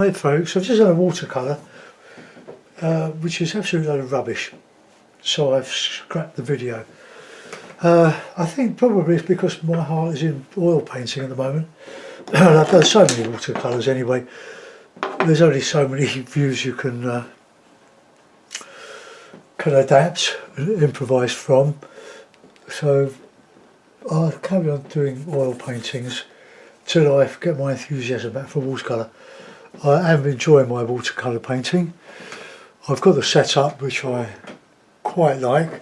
Hi folks, I've just done a watercolour which is absolutely load of rubbish, so I've scrapped the video. I think probably it's because my heart is in oil painting at the moment. I've done so many watercolours anyway, there's only so many views you can adapt and improvise from, so I'll carry on doing oil paintings till I get my enthusiasm back for watercolour. I am enjoying my watercolour painting. I've got the setup which I quite like,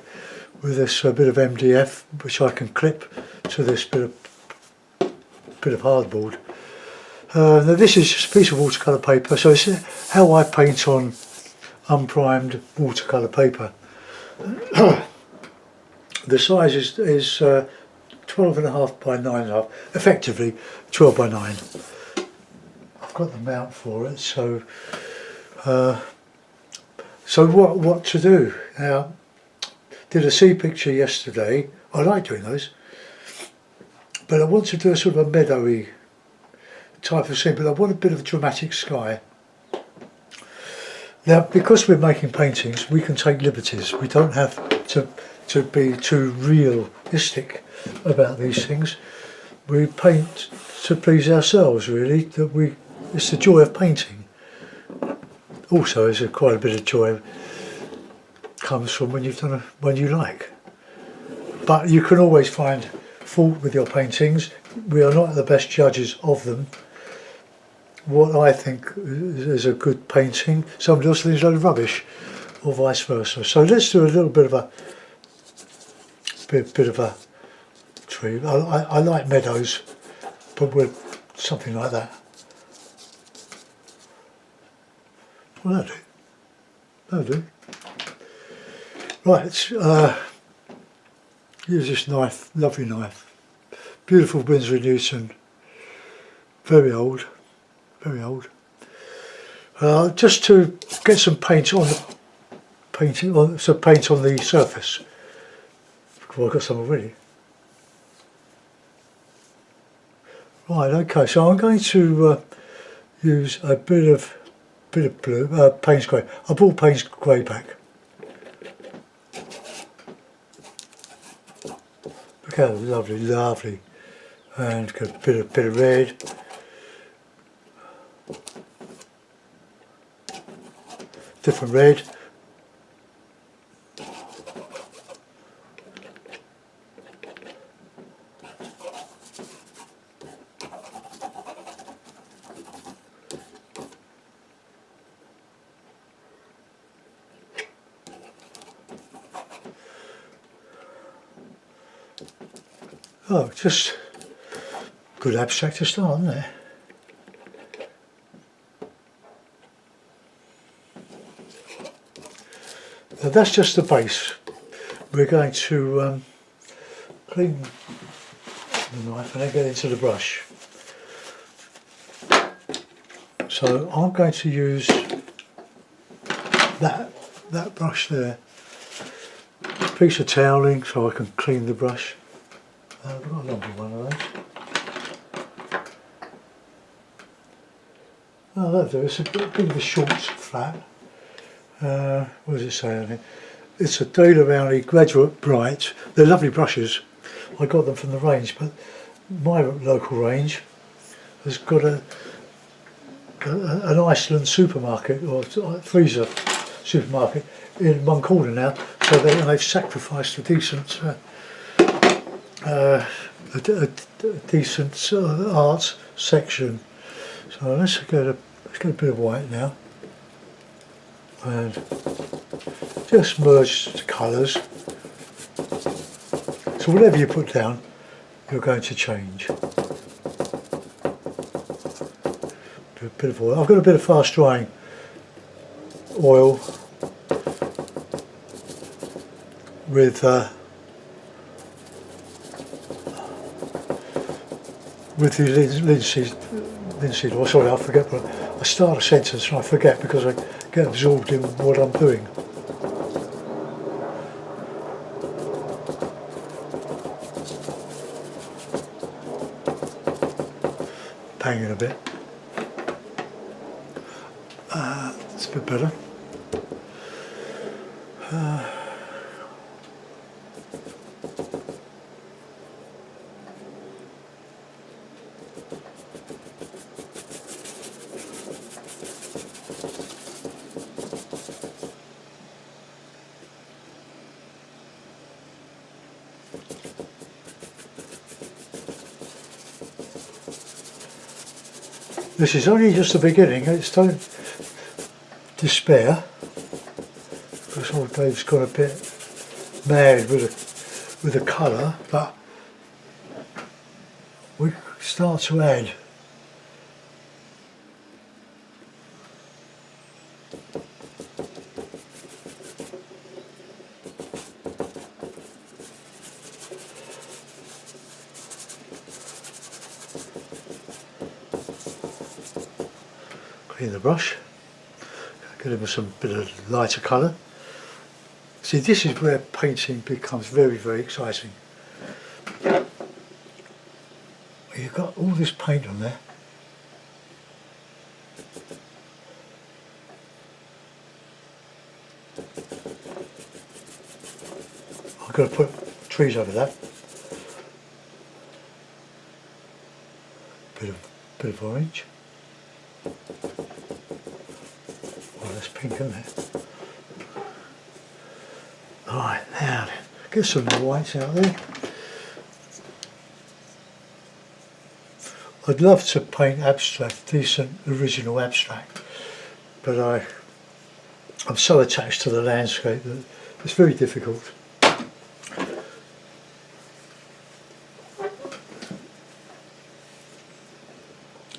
with this bit of MDF which I can clip to this bit of hardboard. Now this is just a piece of watercolour paper, so it's how I paint on unprimed watercolour paper. The size is 12.5 by 9.5, effectively 12 by 9. Got the mount for it, so what to do now? Did a sea picture yesterday. I like doing those, but I want to do a sort of a meadowy type of scene, but I want a bit of a dramatic sky. Now, because we're making paintings, we can take liberties. We don't have to be too realistic about these things. We paint to please ourselves, really. It's the joy of painting. Also, there's quite a bit of joy comes from when you've done one you like. But you can always find fault with your paintings. We are not the best judges of them. What I think is a good painting, somebody else thinks a load of rubbish, or vice versa. So let's do a little bit of a tree. I like meadows, but with something like that. Well, that'll do. Right, let's use this knife, lovely knife. Beautiful Winsor & Newton, very old, very old. Just to get some paint on the paint on the surface. Well, I've got some already. Right, okay, so I'm going to use a bit of blue, Payne's grey. I brought Payne's grey back. Look how lovely, lovely, and got a bit of red. Different red. Oh, just good abstract to start, isn't it? Now that's just the base. We're going to clean the knife and then get into the brush. So I'm going to use that brush there. Piece of toweling so I can clean the brush. I've got a longer one of those. Oh, that'll do. It's a bit of a short flat. What does it say on it? It's a Daler Rowney Graduate Bright. They're lovely brushes. I got them from the range, but my local range has got an Iceland supermarket, or freezer supermarket, in one corner now. So they've sacrificed a decent art section. So let's get a bit of white now, and just merge the colours. So whatever you put down, you're going to change. Do a bit of oil. I've got a bit of fast drying oil with the linseed oil. Sorry, I forget. But I start a sentence and I forget because I get absorbed in what I'm doing. Banging a bit. It's a bit better. This is only just the beginning. It's don't despair, because old Dave's got a bit mad with the colour, but we start to add. Clean the brush, get him some bit of lighter colour. See, this is where painting becomes very, very exciting. You've got all this paint on there. I've got to put trees over that. Bit of orange. Oh, that's pink, isn't it? Alright, now then, get some whites out there. I'd love to paint abstract, decent original abstract, but I'm so attached to the landscape that it's very difficult.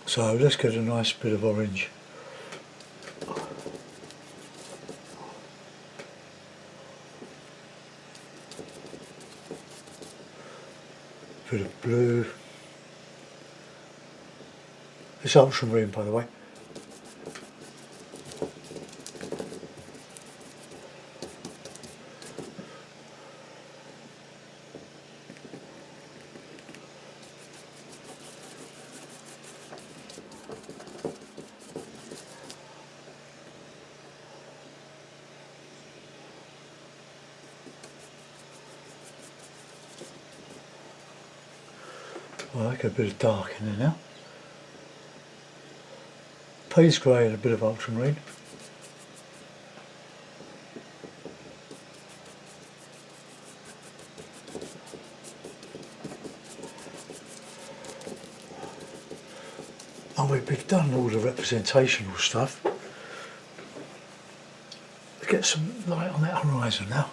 So let's get a nice bit of orange. Bit of blue. It's ultramarine, by the way. Well, I get a bit of dark in there now. Pay's grey and a bit of ultramarine. And we've done all the representational stuff. Let's get some light on that horizon now.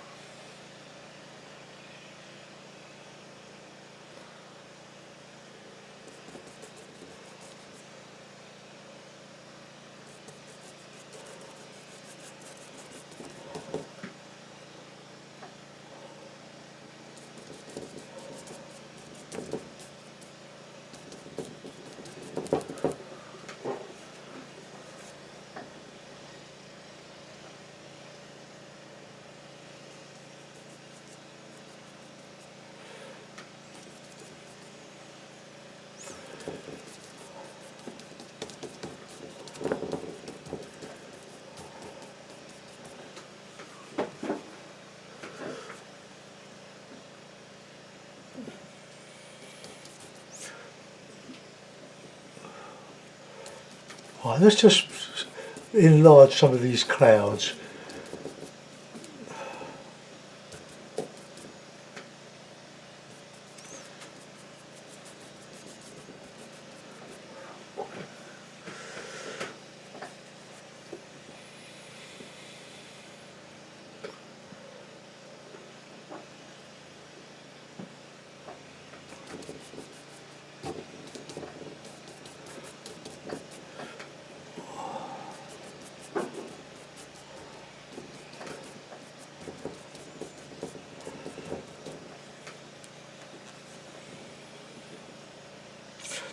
Right, let's just enlarge some of these clouds.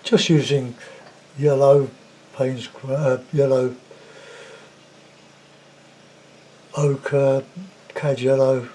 Just using yellow Payne's yellow ochre, cad yellow.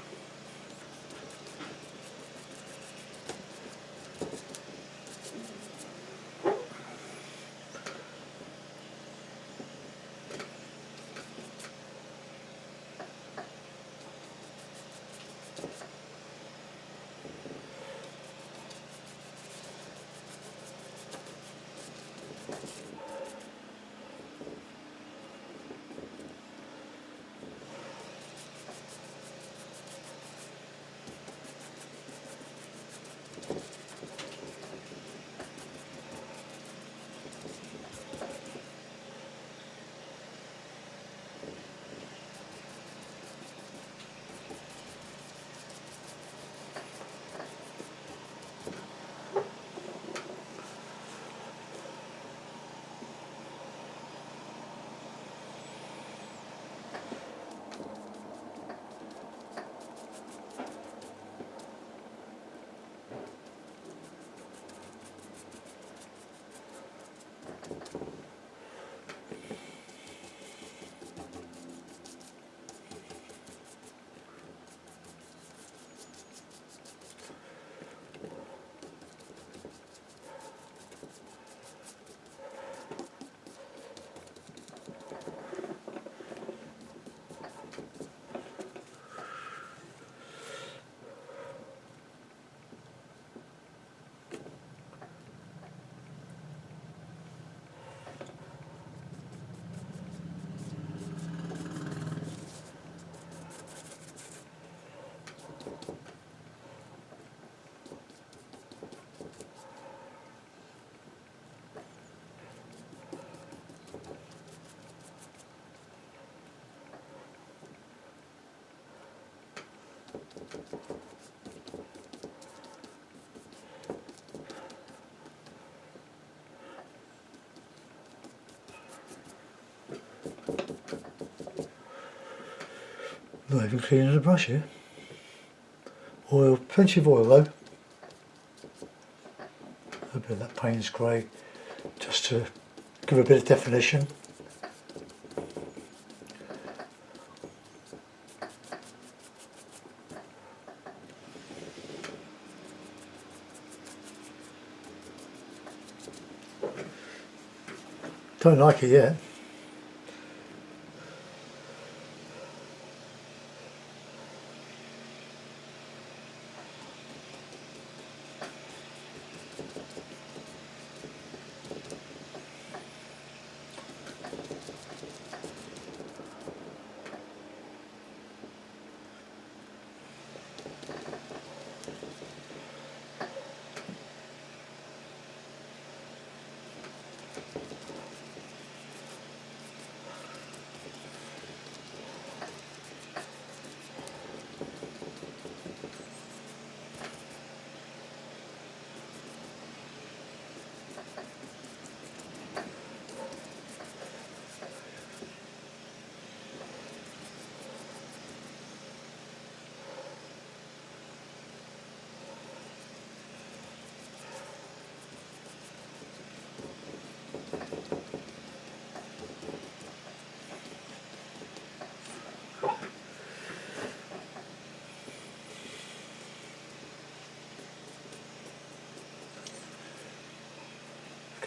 Not even cleaning the brush here. Oil, plenty of oil though. A bit of that Payne's grey, just to give a bit of definition. Don't like it yet.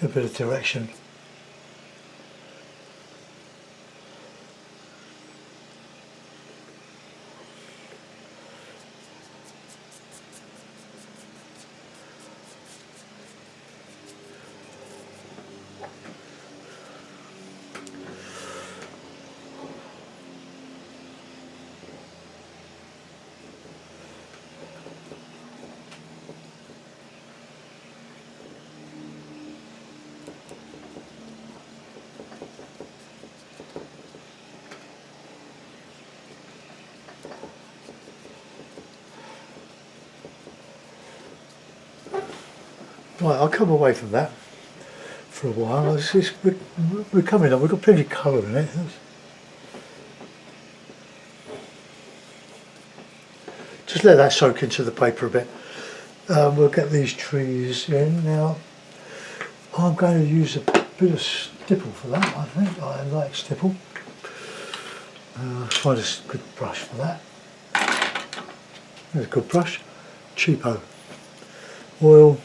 A bit of direction. Right, I'll come away from that for a while. We're coming on, we've got plenty of colour in it. Just let that soak into the paper a bit. We'll get these trees in now. I'm going to use a bit of stipple for that, I think. I like stipple. Find a good brush for that. There's a good brush. Cheapo. Oil.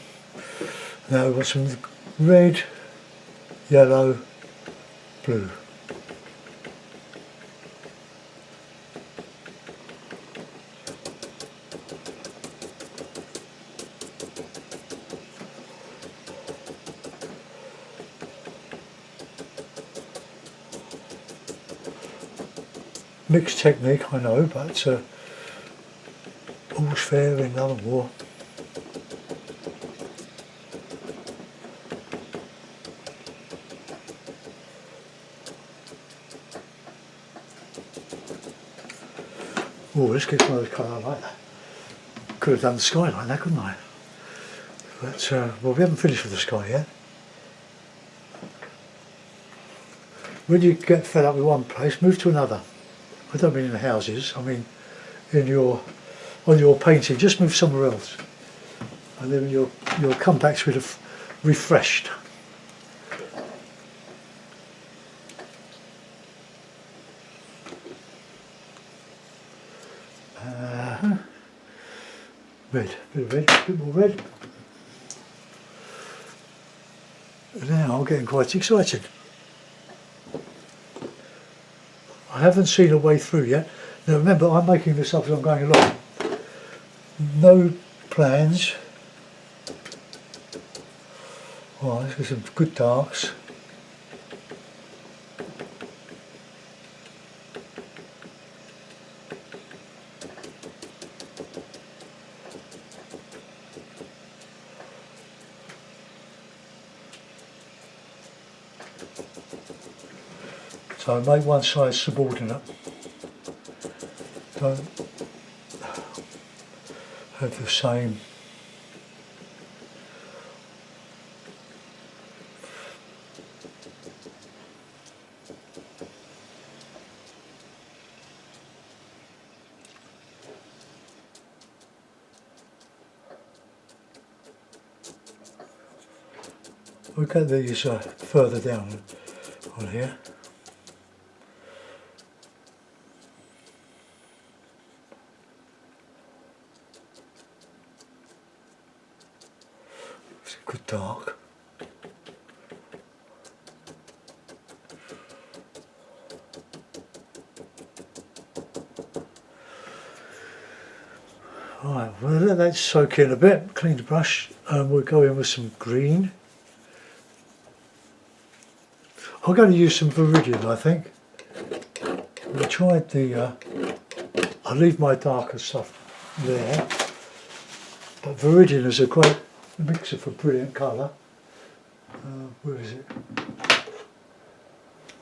Now we've got some red, yellow, blue. Mixed technique, I know, but all's fair in love and war. Oh, this gives one of the colour I like that. Could have done the sky like that, couldn't I? But, well, we haven't finished with the sky yet. When you get fed up with one place, move to another. I don't mean in the houses, I mean on your painting, just move somewhere else. And then you'll come back to it refreshed. Red, bit of red, bit more red. Now I'm getting quite excited. I haven't seen a way through yet. Now remember, I'm making this up as I'm going along. No plans. Right, let's get some good darks. So make one side subordinate. Don't have the same. We'll get these further down on here. It's a good dark. Right, well let that soak in a bit, clean the brush, and we'll go in with some green. I'm going to use some Viridian, I think. We tried the, I'll leave my darker stuff there, but Viridian is a great mixer for brilliant colour. Where is it?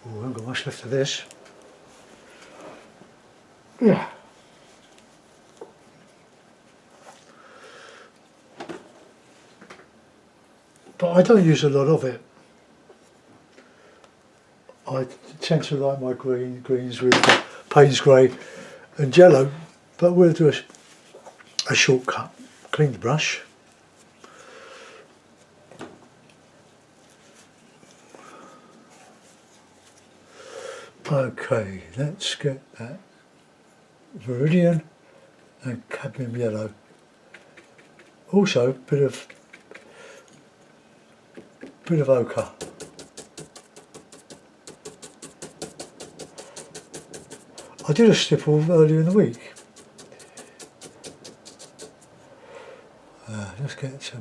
Oh, I haven't got much left of this. Yeah. But I don't use a lot of it. I tend to like my greens with Payne's grey and yellow, but we'll do a shortcut. Clean the brush. Okay, let's get that Viridian and cadmium yellow. Also, bit of ochre. I did a stipple earlier in the week. Let's get a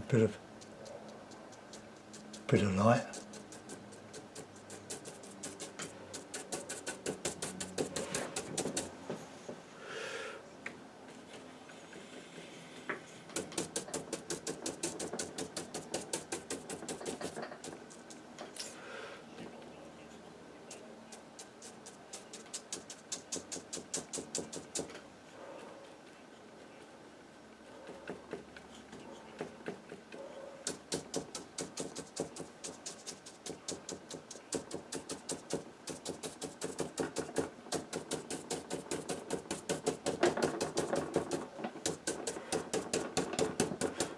bit of light.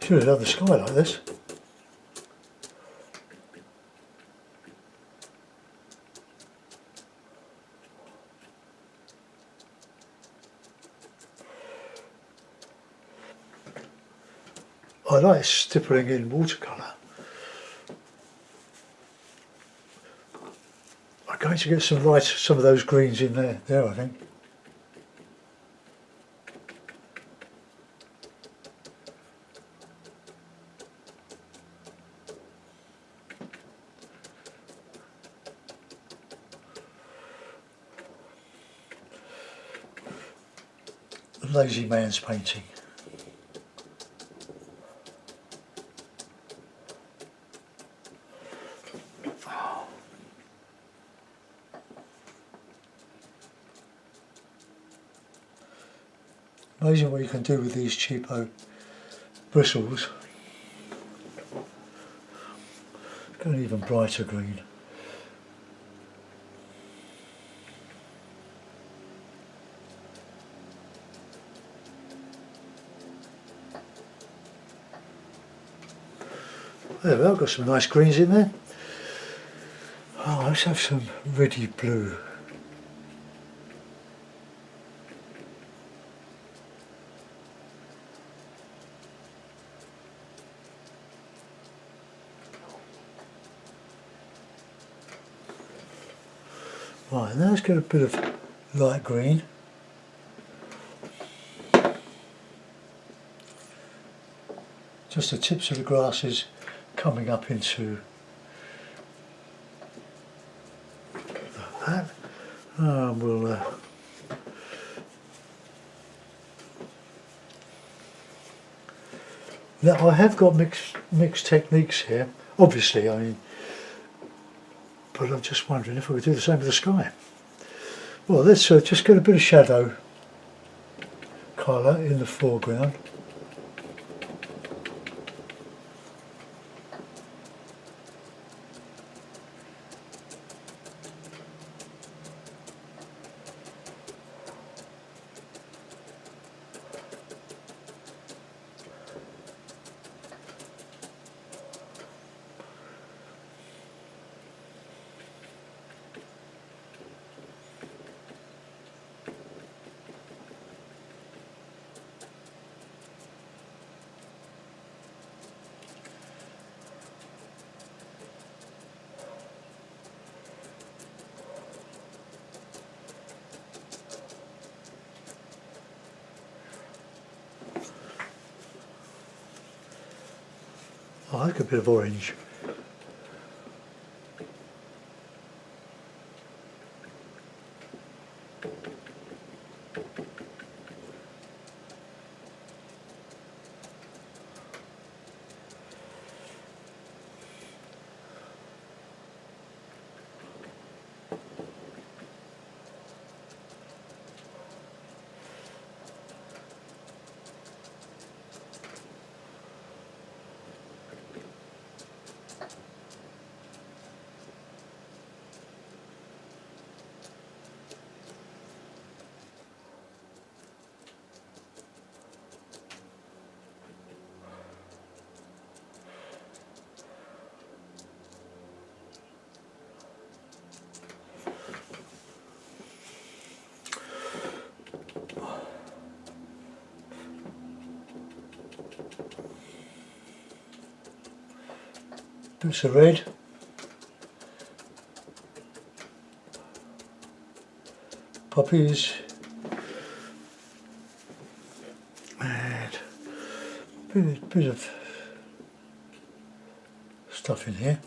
Should have done the sky like this. I like stippling in watercolour. I'm going to get some of those greens in there I think. A lazy man's painting. Amazing what you can do with these cheapo bristles. Got an even brighter green. There we are, got some nice greens in there. Oh, let's have some reddy blue. Right, now let's get a bit of light green. Just the tips of the grasses coming up into that. We'll now I have got mixed techniques here, obviously, I mean, but I'm just wondering if I could do the same with the sky. Well, let's just get a bit of shadow colour in the foreground. Oh, I like a bit of orange. Bits of red. Poppies. And bit of stuff in here.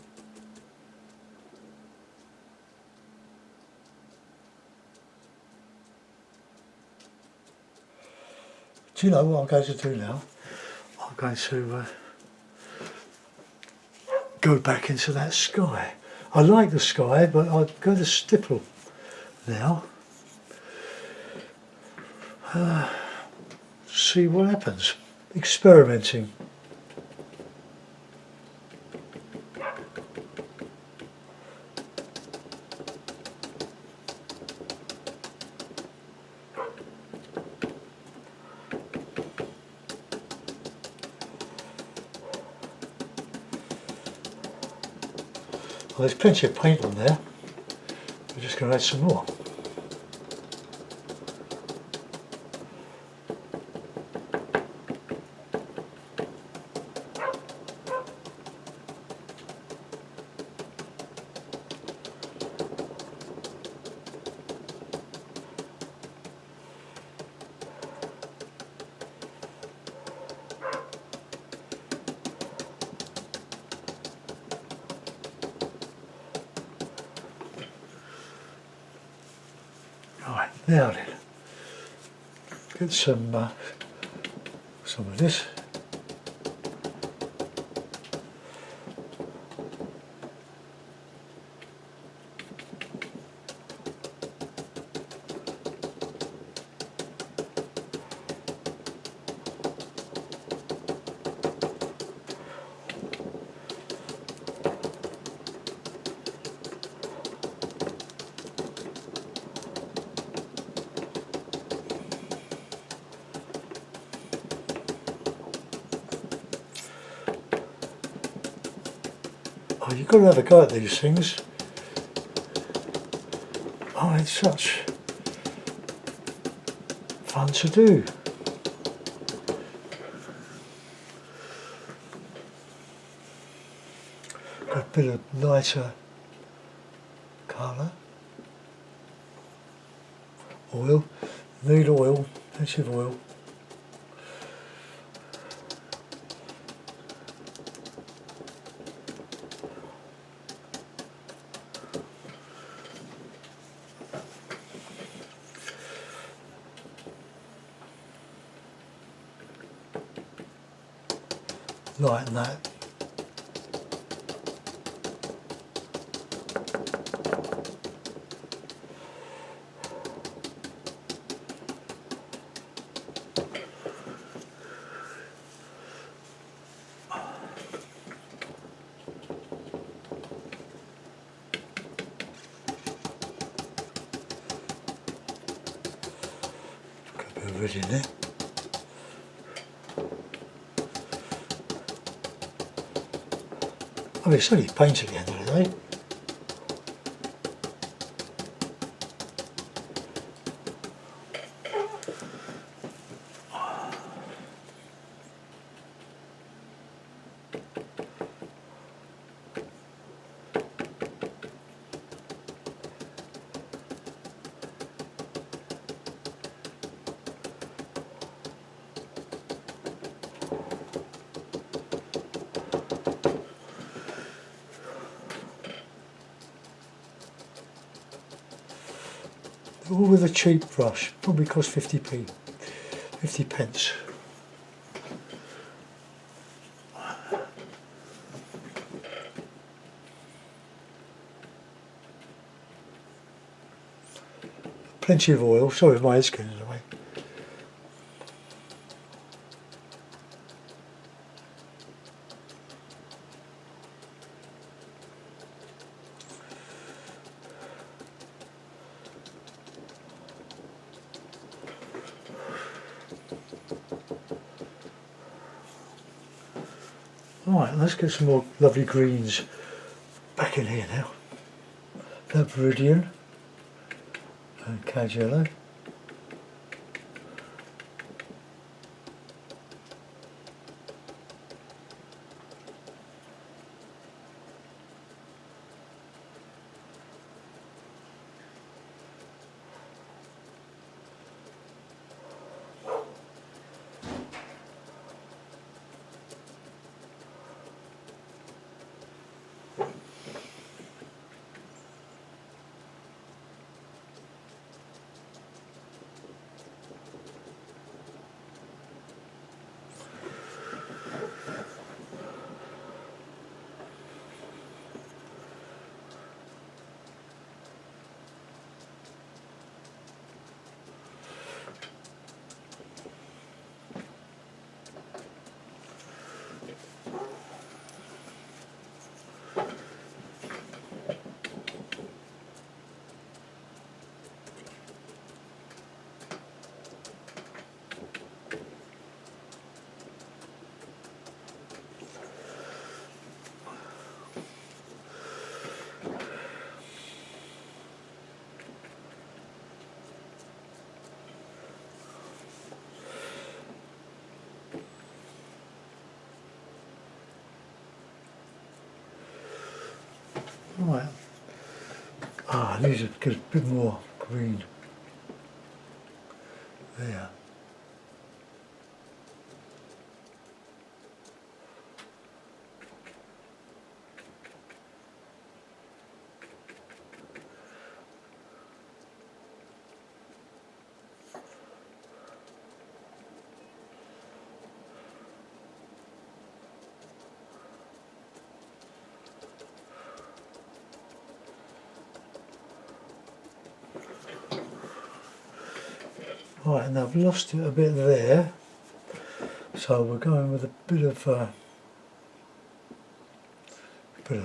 Do you know what I'm going to do now? I'm going to go back into that sky. I like the sky, but I'll go to stipple now. See what happens. Experimenting. Well, there's plenty of paint on there. We're just going to add some more. Right, now then, get some of this. Oh, you've got to have a go at these things. Oh, it's such fun to do. Got a bit of lighter colour. Oil, need oil, plenty of oil. Lighten that. Got a bit of red in there. I mean, it's only paint at the end of the day. all with a cheap brush, probably cost 50p, 50 pence. Plenty of oil, sorry if my head's getting in the way. Right, let's get some more lovely greens back in here now. Viridian and cad yellow. Right. I need to get a bit more green there. Right, and I've lost it a bit there, so we're going with a bit of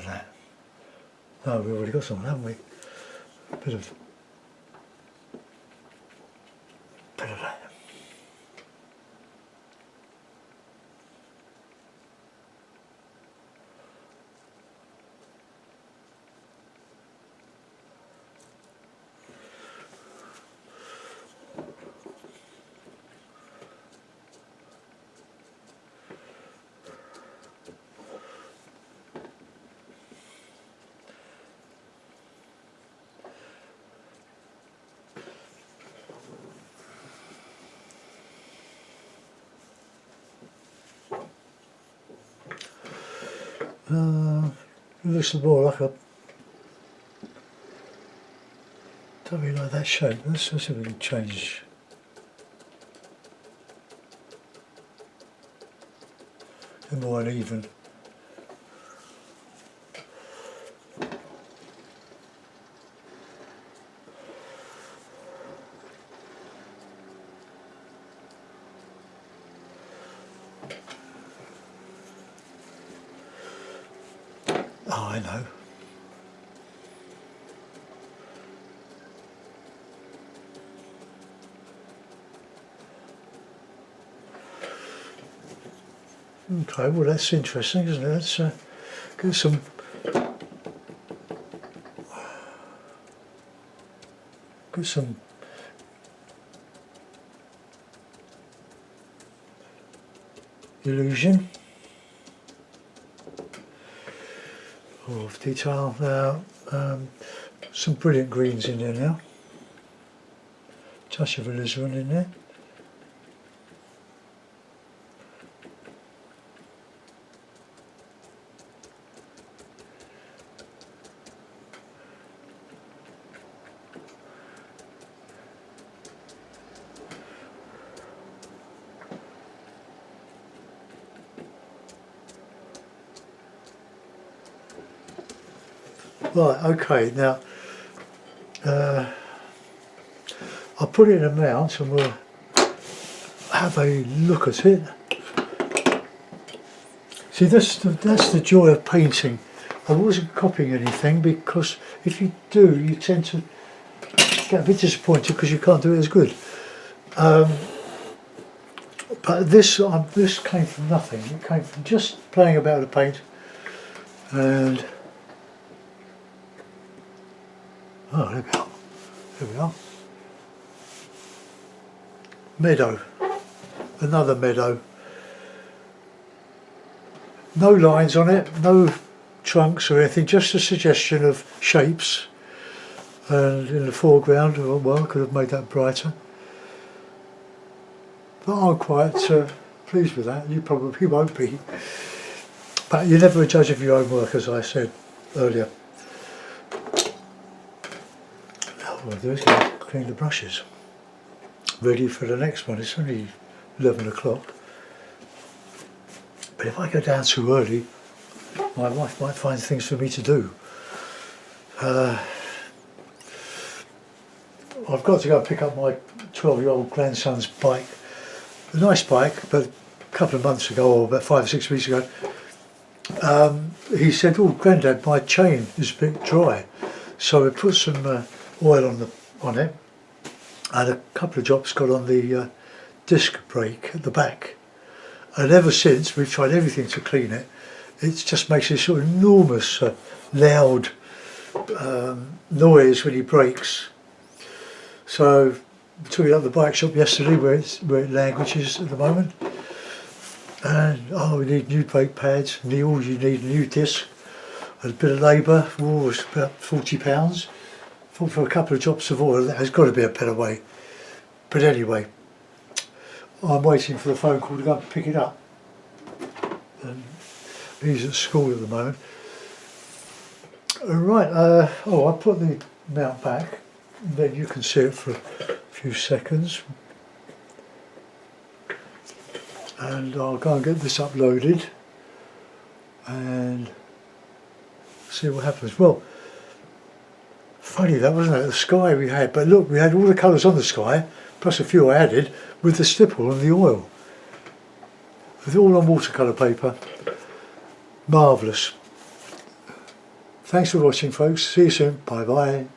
that. No, we've already got some, haven't we? A bit of that. It looks more like a, don't really like that shape. Let's see if we can change. A more uneven. Oh, I know. Okay, well that's interesting, isn't it? Let's get some illusion of detail. Now, some brilliant greens in there now. Touch of alizarin in there. Right, okay, now I'll put it in a mount and we'll have a look at it. See, that's the joy of painting. I wasn't copying anything, because if you do, you tend to get a bit disappointed because you can't do it as good. But this came from nothing. It came from just playing about with paint, and oh, there we are. There we are. Meadow, another meadow. No lines on it, no trunks or anything, just a suggestion of shapes. And in the foreground, well, I could have made that brighter. But I'm quite pleased with that. You probably won't be. But you're never a judge of your own work, as I said earlier. Now what I'll do is clean the brushes. Ready for the next one. It's only 11 o'clock. But if I go down too early, my wife might find things for me to do. I've got to go pick up my 12-year-old grandson's bike. A nice bike, but a couple of months ago, or about 5 or 6 weeks ago, he said, "Oh, Grandad, my chain is a bit dry." So we put some oil on it, and a couple of drops got on the disc brake at the back. And ever since, we've tried everything to clean it. It just makes this sort of enormous, loud noise when he brakes. So, we took it up the bike shop yesterday, where it languishes at the moment. And we need new brake pads. You need a new disc, and a bit of labour. Oh, it's about £40. For a couple of drops of oil, there's got to be a better way. But anyway, I'm waiting for the phone call to go and pick it up. And he's at school at the moment. Right, I put the mount back, and then you can see it for a few seconds. And I'll go and get this uploaded and see what happens. Well, funny that, wasn't it? The sky we had, but look, we had all the colours on the sky, plus a few I added with the stipple and the oil. It's all on watercolour paper. Marvellous. Thanks for watching, folks. See you soon. Bye bye.